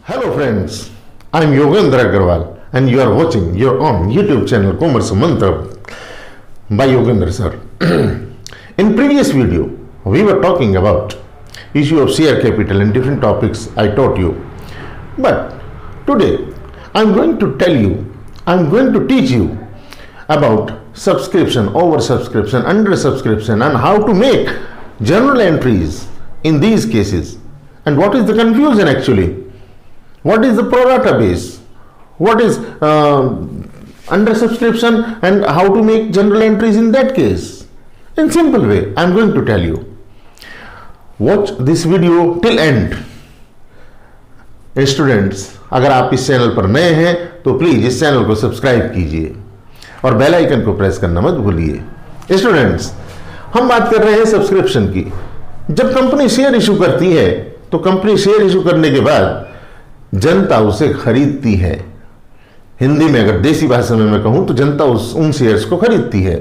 Hello friends, I am Yogendra Agarwal and you are watching your own YouTube channel Commerce Mantra by Yogendra sir. In previous video, we were talking about issue of share capital and different topics I taught you. But today, I am going to teach you about subscription, oversubscription, undersubscription and how to make journal entries in these cases. And what is the confusion actually? What is the pro rata base? What is under subscription and how to make general entries in that case? In simple way, I am going to tell you. Watch this video till end. Students, अगर आप इस channel पर नए हैं तो please इस channel को subscribe कीजिए और बेल आइकन को प्रेस करना मत भूलिए। स्टूडेंट्स, हम बात कर रहे हैं सब्सक्रिप्शन की। जब कंपनी शेयर इशू करती है तो कंपनी शेयर इशू करने के बाद जनता उसे खरीदती है। हिंदी में अगर देसी भाषा में मैं कहूं तो जनता उन शेयर्स को खरीदती है।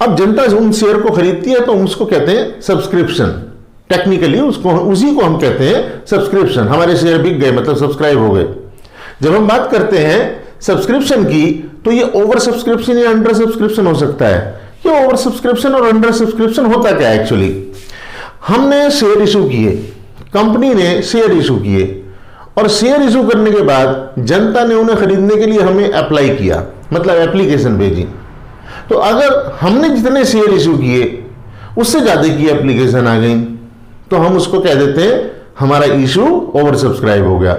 अब जनता उन शेयर को खरीदती है तो उसको कहते हैं सब्सक्रिप्शन। टेक्निकली उसी को हम कहते हैं सब्सक्रिप्शन। हमारे शेयर बिक गए मतलब सब्सक्राइब हो गए। जब हम बात करते हैं सब्सक्रिप्शन की तो ये ओवर सब्सक्रिप्शन या अंडर सब्सक्रिप्शन हो सकता है। ये ओवर सब्सक्रिप्शन और अंडर सब्सक्रिप्शन होता क्या है एक्चुअली? हमने शेयर इशू किए, कंपनी ने शेयर इशू किए और शेयर इशू करने के बाद जनता ने उन्हें खरीदने के लिए हमें अप्लाई किया, मतलब एप्लीकेशन भेजी। तो अगर हमने जितने शेयर इशू किए उससे ज्यादा की एप्लीकेशन आ गई तो हम उसको कह देते हैं हमारा इशू ओवर सब्सक्राइब हो गया।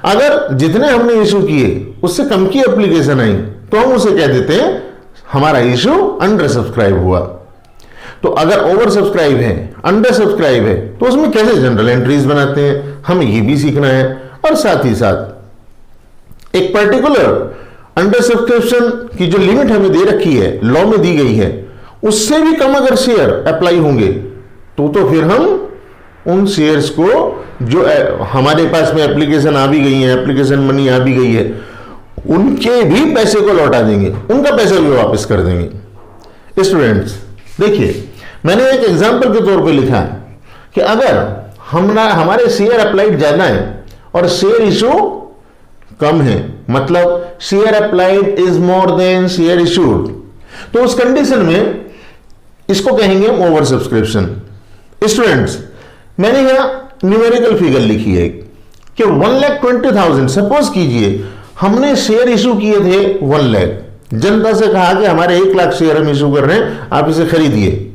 अगर जितने हमने इशू किए उससे कम की एप्लीकेशन आई तो हम उसे कह देते हैं हमारा इशू अंडर सब्सक्राइब हुआ। तो अगर ओवर सब्सक्राइब है, अंडर सब्सक्राइब है तो उसमें कैसे जनरल एंट्रीज बनाते हैं, हमें ये भी सीखना है। और साथ ही साथ एक पर्टिकुलर अंडर सब्सक्रिप्शन की जो लिमिट हमें दे रखी है, लॉ में दी गई है, उससे भी कम अगर शेयर अप्लाई होंगे तो फिर हम उन शेयर्स को जो हमारे पास में एप्लीकेशन आ भी गई है, एप्लीकेशन मनी आ भी गई है, उनके भी पैसे को लौटा देंगे, उनका पैसा भी वापस कर देंगे। स्टूडेंट्स देखिए, मैंने एक एग्जांपल के तौर पे लिखा है कि अगर हमारे शेयर अप्लाइड ज्यादा है और शेयर इशू कम है, मतलब share applied is more than share issued, तो उस कंडीशन में इसको कहेंगे ओवर सब्सक्रिप्शन। स्टूडेंट्स, मैंने यहां न्यूमेरिकल फिगर लिखी है कि 1,20,000, सपोज कीजिए हमने शेयर इशू किए थे 1 लाख, जनता से कहा कि हमारे 1 लाख शेयर हम इशू कर रहे हैं, आप इसे खरीदिए।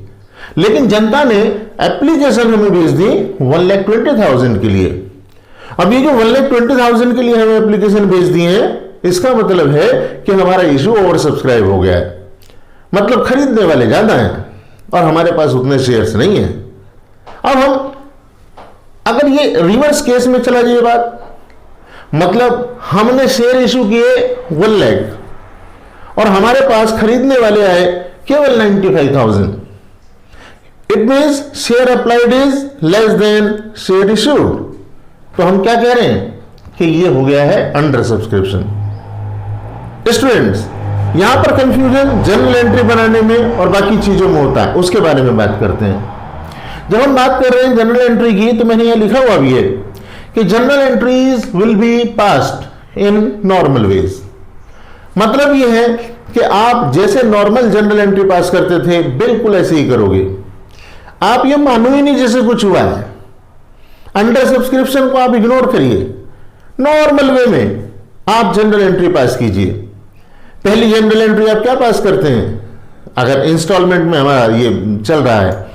लेकिन जनता ने एप्लीकेशन हमें भेज दी 1,20,000 के लिए। अब ये जो 1,20,000 के लिए हमें एप्लीकेशन भेज दी है, इसका मतलब है कि हमारा इशू ओवर सब्सक्राइब हो गया है, मतलब खरीदने वाले ज्यादा हैं और हमारे पास उतने शेयर्स नहीं है। अब हम अगर ये रिवर्स केस में चला जाए बात, मतलब हमने शेयर इशू किए 1 लाख और हमारे पास खरीदने वाले आए केवल 95,000, it means share applied is less than share issued. तो हम क्या कह रहे हैं कि ये हो गया है अंडर सब्सक्रिप्शन। स्टूडेंट्स, यहां पर कंफ्यूजन जनरल एंट्री बनाने में और बाकी चीजों में होता है, उसके बारे में बात करते हैं। जब हम बात कर रहे हैं जनरल एंट्री की तो मैंने यहां लिखा हुआ भी है कि general entries will be passed in normal ways. मतलब यह है कि आप जैसे नॉर्मल जनरल एंट्री पास करते थे बिल्कुल ऐसे ही करोगे। आप ये मानो ही नहीं जैसे कुछ हुआ है। अंडर सब्सक्रिप्शन को आप इग्नोर करिए, नॉर्मल वे में आप जनरल एंट्री पास कीजिए। पहली जनरल एंट्री आप क्या पास करते हैं? अगर इंस्टॉलमेंट में हमारा ये चल रहा है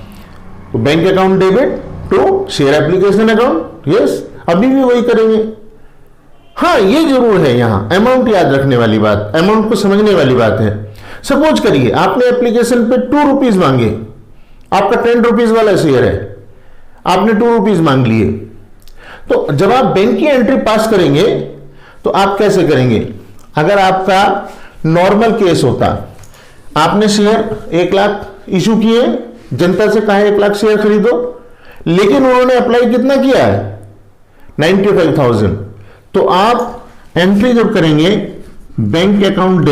तो bank account debit to share application account, yes, अभी भी वही करेंगे। हाँ, ये जरूर है यहां अमाउंट याद रखने वाली बात, अमाउंट को समझने वाली बात है। सपोज करिए आपने एप्लीकेशन पे 2 रुपीज मांगे, आपका 10 रुपीज वाला शेयर है, आपने 2 रुपीज मांग लिए। तो जब आप बैंक की एंट्री पास करेंगे तो आप कैसे करेंगे? अगर आपका नॉर्मल केस होता, आपने शेयर 1 लाख इशू किए, जनता से कहा 1 लाख शेयर खरीदो, लेकिन उन्होंने अप्लाई कितना किया है? 95,000। तो आप एंट्री जब करेंगे bank account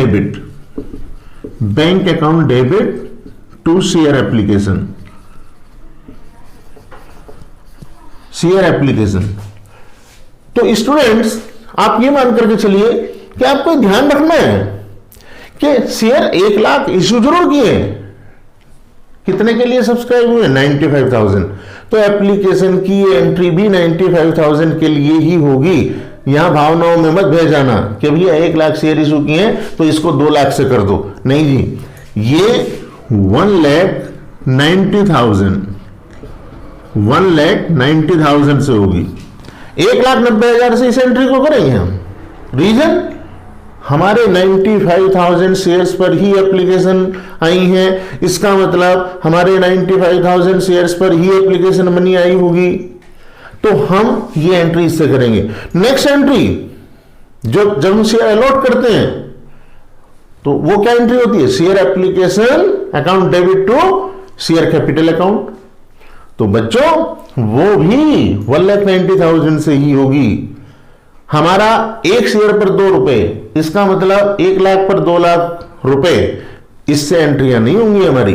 debit to share application, तो स्टूडेंट्स आप ये मान करके चलिए कि आपको ध्यान रखना है कि शेयर 1 लाख इश्यू जरूर किए, कितने के लिए सब्सक्राइब हुए 95,000, तो एप्लीकेशन की एंट्री भी 95,000 के लिए ही होगी। यहां भावनाओं में मत भेज जाना कि भैया 1 लाख शेयर इशू किए तो इसको 2 लाख से कर दो, नहीं जी, ये 1,90,000 से होगी, 1,90,000 से इस एंट्री को करेंगे हम। रीजन, हमारे 95,000 शेयर्स पर ही एप्लीकेशन आई है, इसका मतलब हमारे 95,000 शेयर्स पर ही एप्लीकेशन मनी आई होगी, तो हम ये एंट्री इससे करेंगे। नेक्स्ट एंट्री, जब हम शेयर अलॉट करते हैं तो वो क्या एंट्री होती है, share application account debit to share capital account. तो बच्चों वो भी 1,90,000 से ही होगी। हमारा 1 शेयर पर 2 रुपए, इसका मतलब 1 लाख पर 2 लाख रुपए, इससे एंट्रियां नहीं होंगी हमारी।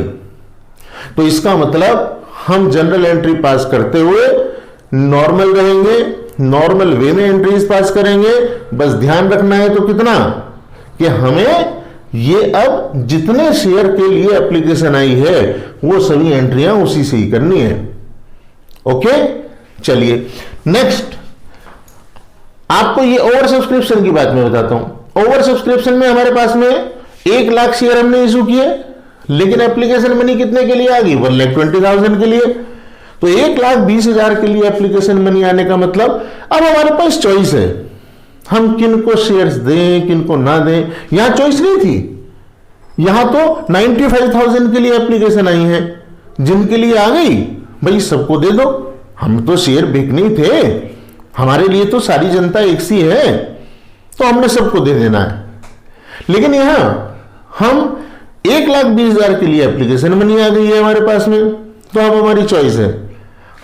तो इसका मतलब हम जनरल एंट्री पास करते हुए नॉर्मल रहेंगे, नॉर्मल वे में एंट्रीज पास करेंगे। बस ध्यान रखना है तो कितना, कि हमें ये अब जितने शेयर के लिए एप्लीकेशन आई है वो सभी एंट्रियां उसी से ही करनी है। ओके, चलिए नेक्स्ट आपको ये ओवर सब्सक्रिप्शन की बात मैं बताता हूं। ओवर सब्सक्रिप्शन में हमारे पास में 1 लाख शेयर हमने इशू किए, लेकिन एप्लीकेशन मनी कितने के लिए आ गई, 1,20,000 के लिए। तो 1,20,000 के लिए एप्लीकेशन मनी आने का मतलब अब हमारे पास चॉइस है, हम किन को शेयर्स दें किन को ना दें। यहां चॉइस नहीं थी, यहां तो 95,000 के लिए एप्लीकेशन आई है, जिनके लिए आ गई भाई सबको दे दो। हम तो शेयर बिकने ही थे, हमारे लिए तो सारी जनता एक सी है, तो हमने सबको दे देना है। लेकिन यहां हम 1,20,000 के लिए एप्लीकेशन मनी आ गई है हमारे पास में, तो अब हमारी चॉइस है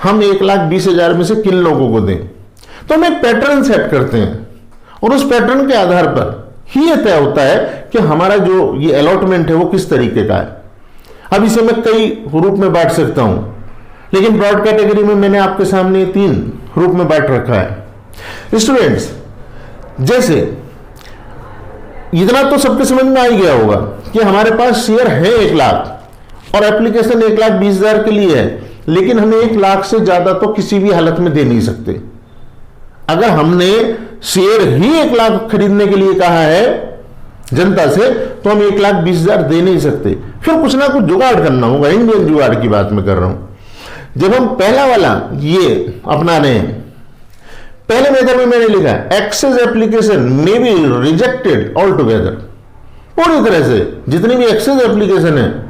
हम 1,20,000 में से किन लोगों को दें। तो हम एक पैटर्न सेट करते हैं और उस पैटर्न के आधार पर ही यह तय होता है कि हमारा जो ये अलॉटमेंट है वो किस तरीके का है। अब इसे मैं कई रूप में बांट सकता हूं, लेकिन ब्रॉड कैटेगरी में मैंने आपके सामने 3 रूप में बांट रखा है। स्टूडेंट्स, जैसे इतना तो सबके समझ में आ ही गया होगा कि हमारे पास शेयर है 1 लाख और एप्लीकेशन 1,20,000 के लिए है, लेकिन हमें 1 लाख से ज्यादा तो किसी भी हालत में दे नहीं सकते। अगर हमने शेयर ही 1 लाख खरीदने के लिए कहा है जनता से, तो हम 1,20,000 दे नहीं सकते, फिर कुछ ना कुछ जुगाड़ करना होगा। इंडियन जुगाड़ की बात मैं कर रहा हूं। जब हम पहला वाला ये अपना रहे हैं, पहले मेथड में मैंने लिखा है excess application may be rejected altogether, पूरी तरह से जितनी भी एक्सेस एप्लीकेशन है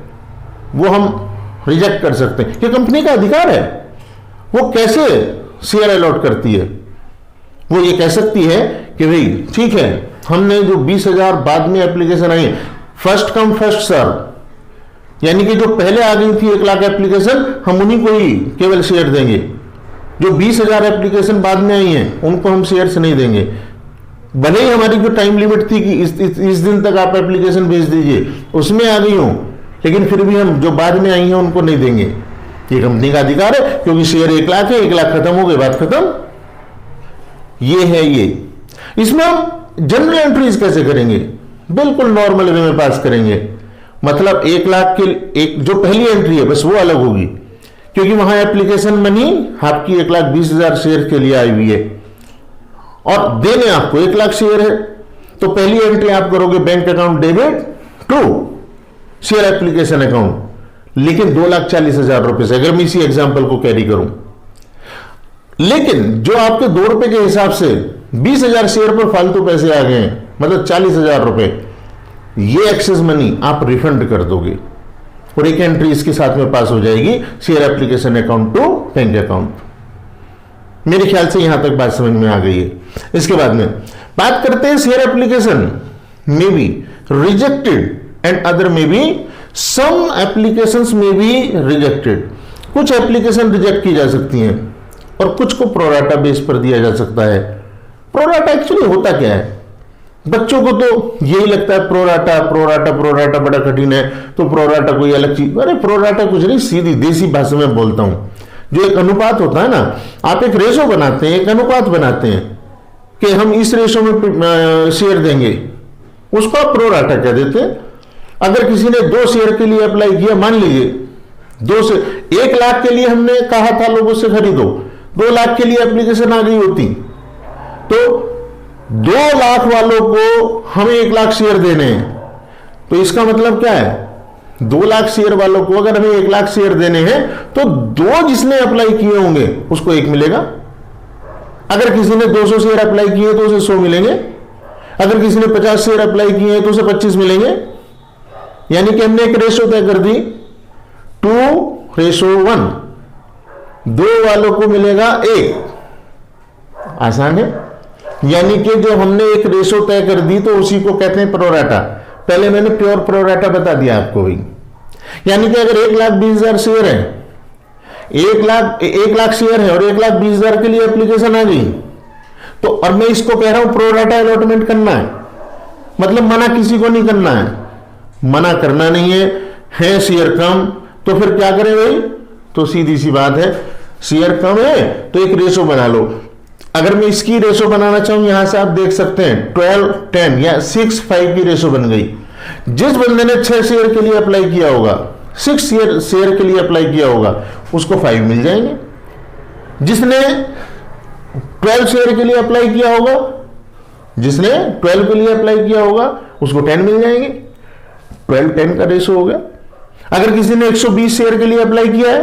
वो हम रिजेक्ट कर सकते हैं। ये कंपनी का अधिकार है, वो कैसे शेयर अलॉट करती है, वो ये कह सकती है कि भाई ठीक है, हमने जो 20,000 बाद में एप्लीकेशन आई, फर्स्ट कम फर्स्ट सर्व, यानी कि जो पहले आ गई थी 1 लाख एप्लीकेशन, हम उन्हीं को ही केवल शेयर देंगे। जो 20,000 एप्लीकेशन बाद में आई हैं उनको हम शेयर्स नहीं देंगे। भले ही हमारी जो टाइम लिमिट थी कि इस दिन तक आप एप्लीकेशन भेज दीजिए, उसमें आ गई हो, लेकिन फिर भी हम जो बाद में आई हैं उनको नहीं देंगे। ये कंपनी का अधिकार है, क्योंकि शेयर 1 लाख है, 1 लाख खत्म हो गए, बात खत्म। ये है ये। इसमें हम जनरल एंट्रीज कैसे करेंगे, बिल्कुल नॉर्मल वे में पास करेंगे। मतलब 1 लाख के एक जो पहली एंट्री है बस वो अलग होगी, क्योंकि वहां एप्लीकेशन मनी आपकी 1,20,000 शेयर के लिए आई हुई है और देने आपको 1 लाख शेयर है। तो पहली एंट्री आप करोगे bank account debit to share application account, लेकिन 2,40,000 रुपए से, अगर मैं इसी एग्जांपल को कैरी करूं। लेकिन जो आपके 2 रुपए के हिसाब से 20,000 शेयर पर फालतू पैसे आ गए, मतलब 40,000 रुपए, ये एक्सेस मनी आप रिफंड कर दोगे और एक एंट्री इसके साथ में पास हो जाएगी, share application account to bank account. मेरे ख्याल से यहां तक बात समझ में आ गई है। इसके बाद में बात करते हैं share application may be rejected and other may be, some applications may be rejected. कुछ एप्लीकेशन रिजेक्ट की जा सकती हैं और कुछ को प्रोराटा बेस पर दिया जा सकता है। प्रोराटा एक्चुअली होता क्या है, बच्चों को तो यही लगता है प्रोराटा प्रोराटा प्रोराटा बड़ा कठिन है, तो प्रोराटा कोई अलग चीज। अरे प्रोराटा कुछ नहीं, सीधी देसी भाषा में बोलता हूं, जो एक अनुपात होता है ना, आप एक रेशो बनाते हैं, एक अनुपात बनाते हैं कि हम इस रेशो में शेयर देंगे, उसको आप प्रो राटा कह देते हैं। अगर किसी ने 2 शेयर के लिए अप्लाई किया, मान लीजिए 2 से 1 लाख के लिए हमने कहा था लोगों से खरीदो, 2 लाख के लिए एप्लीकेशन आ गई होती, तो 2 लाख वालों को हमें 1 लाख शेयर देने हैं। तो इसका मतलब क्या है, 2 लाख शेयर वालों को अगर हमें 1 लाख शेयर देने हैं तो 2 जिसने अप्लाई किए होंगे उसको 1 मिलेगा। अगर किसी ने 200 शेयर अप्लाई किए तो उसे 100 मिलेंगे, अगर किसी ने 50 शेयर अप्लाई किए तो उसे 25 मिलेंगे। यानी कि हमने एक रेशो तय कर दी 2:1, 2 वालों को मिलेगा 1। आसान है। यानी कि जो हमने एक रेशो तय कर दी तो उसी को कहते हैं प्रोराटा। पहले मैंने प्योर प्रोराटा बता दिया आपको भी। यानी कि अगर 1,20,000 शेयर है, 1 लाख शेयर है और 1,20,000 के लिए एप्लीकेशन आ गई, तो और मैं इसको कह रहा हूं प्रोराटा अलॉटमेंट करना है, मतलब मना किसी को नहीं करना है, मना करना नहीं है शेयर कम तो फिर क्या करें भाई, तो सीधी सी बात है, शेयर कम है तो एक रेशो बना लो। अगर मैं इसकी रेशो बनाना चाहूं, यहां से आप देख सकते हैं 12:10 या 6:5 की रेशो बन गई। जिस बंदे ने 6 शेयर के लिए अप्लाई किया होगा, 6 शेयर के लिए अप्लाई किया होगा, उसको 5 मिल जाएंगे। जिसने 12 शेयर के लिए अप्लाई किया होगा, जिसने 12 के लिए अप्लाई किया होगा उसको 10 मिल जाएंगे। 12:10 का रेशो हो गया। अगर किसी ने 120 शेयर के लिए अप्लाई किया है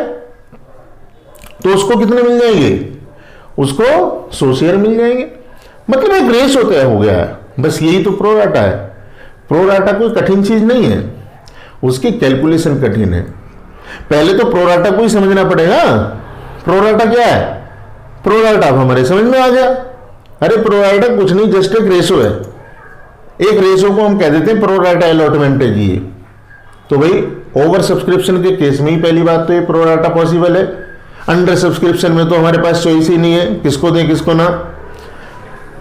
तो उसको कितने मिल जाएंगे, उसको 100 शेयर मिल जाएंगे। मतलब एक रेशो तय हो गया है। बस यही तो प्रोराटा है। प्रोराटा कोई कठिन चीज नहीं है, उसकी कैलकुलेशन कठिन है। पहले तो प्रोराटा को ही समझना पड़ेगा। प्रोराटा क्या है, प्रोराटा अब हमारे समझ में आ गया। अरे प्रोराटा कुछ नहीं, जस्ट एक रेशो है। एक रेशो को हम कह देते हैं प्रोराटा अलॉटमेंट है जी। तो भाई ओवर सब्सक्रिप्शन के केस में ही पहली बात तो ये प्रोराटा पॉसिबल है। अंडर सब्सक्रिप्शन में तो हमारे पास चॉइस ही नहीं है किसको दें किसको ना।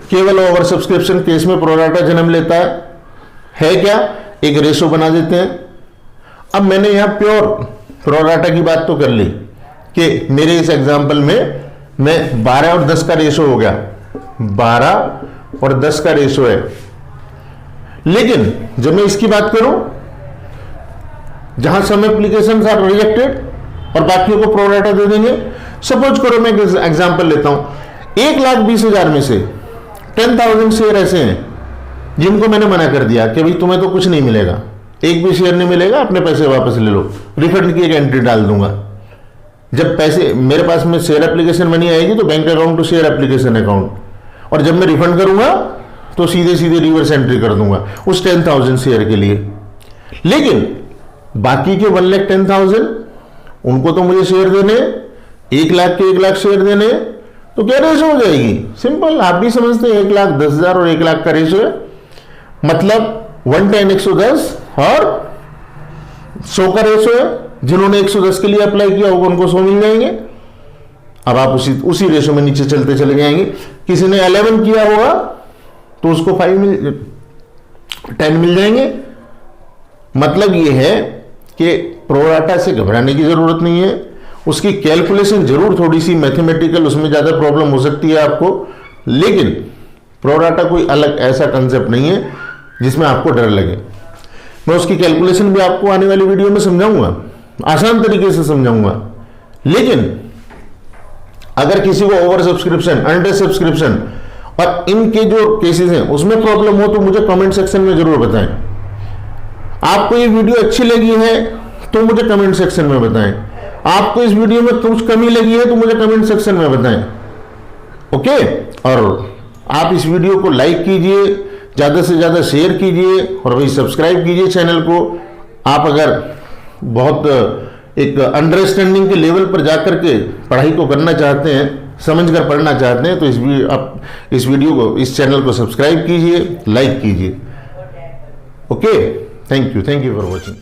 केवल ओवर सब्सक्रिप्शन केस में प्रोराटा जन्म लेता है क्या, एक रेशो बना देते हैं। अब मैंने यहां प्योर प्रोराटा की बात तो कर ली कि मेरे इस एग्जांपल में मैं 12 और 10 का रेशो हो गया, 12 और 10 का रेशो है। लेकिन जब मैं इसकी बात करूं जहां सम एप्लीकेशंस आर रिजेक्टेड और बाकियों को प्रोराटा दे देंगे। सपोज करो मैं एग्जांपल लेता हूं, 1,20,000 में से 10,000 शेयर ऐसे हैं जिनको मैंने मना कर दिया कि भाई तुम्हें तो कुछ नहीं मिलेगा, एक भी शेयर नहीं मिलेगा, अपने पैसे वापस ले लो, रिफंड की एक एंट्री डाल दूंगा। जब पैसे मेरे पास में शेयर एप्लीकेशन मनी आएगी तो bank account to share application account, और जब मैं रिफंड करूंगा तो सीधे सीधे रिवर्स एंट्री कर दूंगा उस 10,000 शेयर के लिए। लेकिन बाकी के 1,10,000 उनको तो मुझे शेयर देने, 1 लाख के 1 लाख शेयर देने, तो क्या रेशो हो जाएगी, सिंपल। आप भी समझते हैं 1,10,000 और 1 लाख का रेशो है, मतलब 110 110 और 100 का रेशो है। जिन्होंने 110 के लिए अप्लाई किया होगा उनको 100 मिल जाएंगे। अब आप उसी रेशो में नीचे चलते चले जाएंगे। किसी ने 11 किया होगा तो उसको 10 मिल जाएंगे। मतलब ये है कि प्रोराटा से घबराने की जरूरत नहीं है। उसकी कैलकुलेशन जरूर थोड़ी सी मैथमेटिकल, उसमें ज्यादा प्रॉब्लम हो सकती है आपको, लेकिन प्रोराटा कोई अलग ऐसा कंसेप्ट नहीं है जिसमें आपको डर लगे। मैं उसकी कैलकुलेशन भी आपको आने वाली वीडियो में समझाऊंगा, आसान तरीके से समझाऊंगा। लेकिन अगर किसी को ओवर सब्सक्रिप्शन, अंडर सब्सक्रिप्शन और इनके जो केसेस हैं उसमें प्रॉब्लम हो तो मुझे कमेंट सेक्शन में जरूर बताएं। आपको ये वीडियो अच्छी लगी है तो मुझे कमेंट सेक्शन में बताएं। आपको इस वीडियो में कुछ कमी लगी है तो मुझे कमेंट सेक्शन में बताएं, ओके। और आप इस वीडियो को लाइक कीजिए, ज़्यादा से ज़्यादा शेयर कीजिए और वही सब्सक्राइब कीजिए चैनल को। आप अगर बहुत एक अंडरस्टैंडिंग के लेवल पर जाकर के पढ़ाई को करना चाहते हैं, समझ कर पढ़ना चाहते हैं, तो आप इस वीडियो को, इस चैनल को सब्सक्राइब कीजिए, लाइक कीजिए, okay. Thank you for watching.